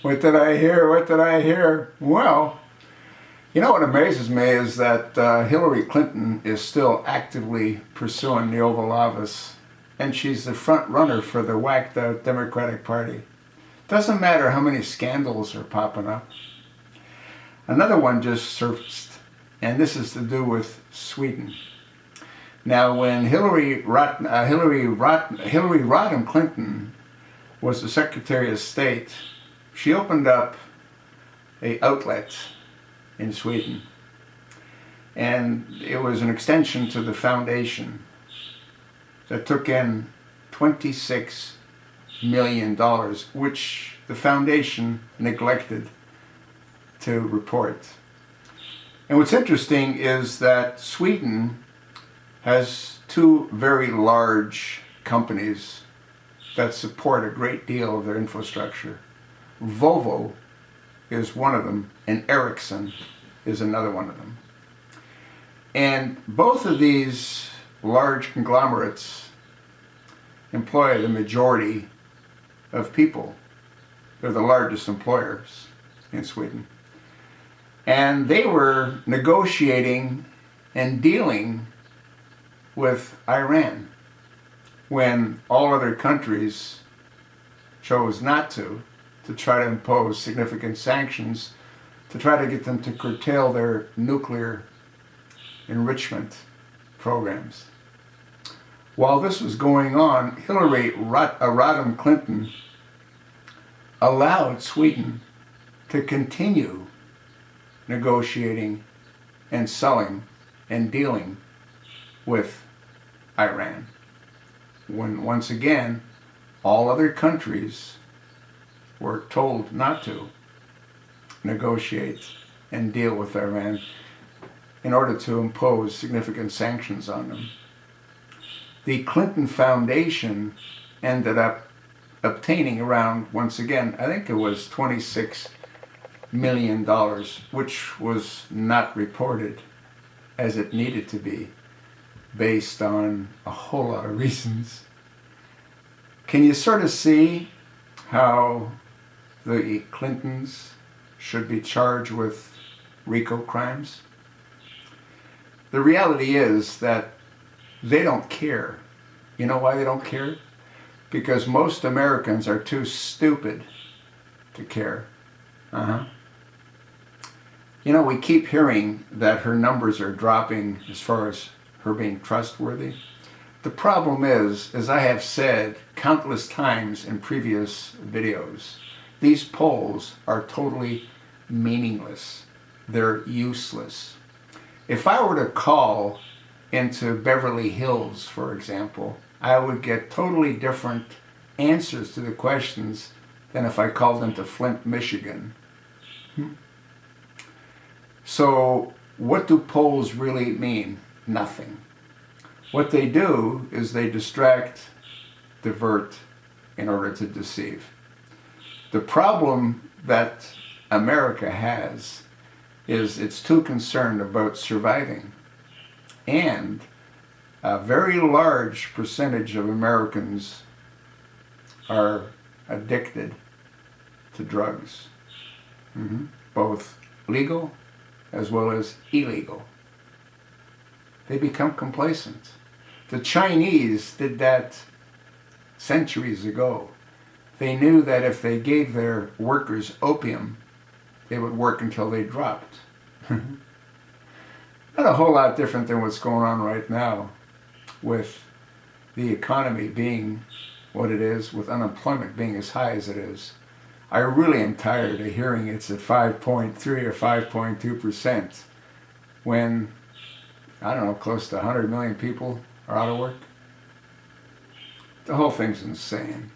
What did I hear? What did I hear? Well, you know what amazes me is that Hillary Clinton is still actively pursuing the Oval Office, and she's the front runner for the whacked out Democratic Party. Doesn't matter how many scandals are popping up. Another one just surfaced, and this is to do with Sweden. Now, when Hillary Rodham Clinton was the Secretary of State, she opened up an outlet in Sweden, and it was an extension to the foundation that took in $26 million, which the foundation neglected to report. And what's interesting is that Sweden has two very large companies that support a great deal of their infrastructure. Volvo is one of them, and Ericsson is another one of them. And both of these large conglomerates employ the majority of people. They're the largest employers in Sweden. And they were negotiating and dealing with Iran when all other countries chose not to try to impose significant sanctions to try to get them to curtail their nuclear enrichment programs. While this was going on, Hillary Rodham Clinton allowed Sweden to continue negotiating and selling and dealing with Iran, when once again all other countries were told not to negotiate and deal with Iran in order to impose significant sanctions on them. The Clinton Foundation ended up obtaining around, once again, I think it was $26 million, which was not reported as it needed to be, based on a whole lot of reasons. Can you sort of see how the Clintons should be charged with RICO crimes? The reality is that they don't care. You know why they don't care? Because most Americans are too stupid to care. You know, we keep hearing that her numbers are dropping as far as her being trustworthy. The problem is, as I have said countless times in previous videos, these polls are totally meaningless. They're useless. If I were to call into Beverly Hills, for example, I would get totally different answers to the questions than if I called into Flint, Michigan. So what do polls really mean? Nothing. What they do is they distract, divert, in order to deceive. The problem that America has is it's too concerned about surviving. And a very large percentage of Americans are addicted to drugs, both legal as well as illegal. They become complacent. The Chinese did that centuries ago. They knew that if they gave their workers opium, they would work until they dropped. Not a whole lot different than what's going on right now with the economy being what it is, with unemployment being as high as it is. I really am tired of hearing it's at 5.3 or 5.2% when, I don't know, close to 100 million people are out of work. The whole thing's insane.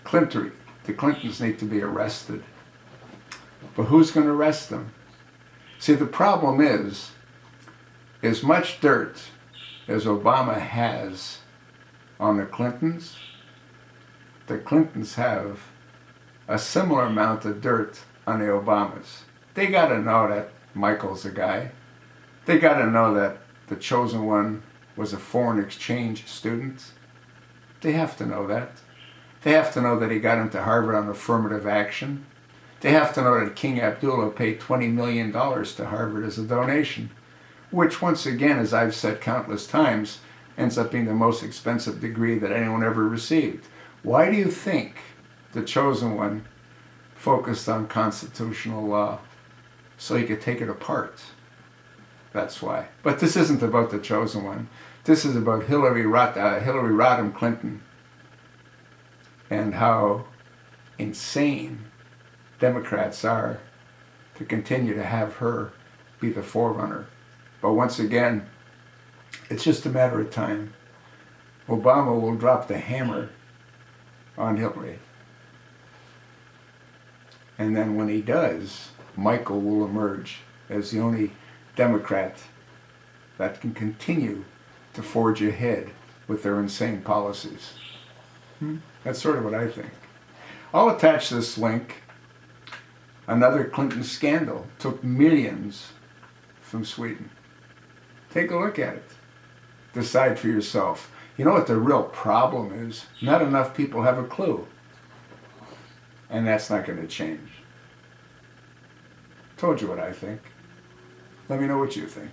The Clintons need to be arrested. But who's going to arrest them? See, the problem is, as much dirt as Obama has on the Clintons have a similar amount of dirt on the Obamas. They got to know that Michael's a guy. They got to know that the chosen one was a foreign exchange student. They have to know that. They have to know that he got into Harvard on affirmative action. They have to know that King Abdullah paid $20 million to Harvard as a donation, which once again, as I've said countless times, ends up being the most expensive degree that anyone ever received. Why do you think the Chosen One focused on constitutional law? So he could take it apart. That's why. But this isn't about the Chosen One. This is about Hillary Rodham Clinton and how insane Democrats are to continue to have her be the forerunner. But once again, it's just a matter of time. Obama will drop the hammer on Hillary. And then when he does, Michael will emerge as the only Democrat that can continue to forge ahead with their insane policies. That's sort of what I think. I'll attach this link. Another Clinton scandal took millions from Sweden. Take a look at it. Decide for yourself. You know what the real problem is? Not enough people have a clue. And that's not going to change. Told you what I think. Let me know what you think.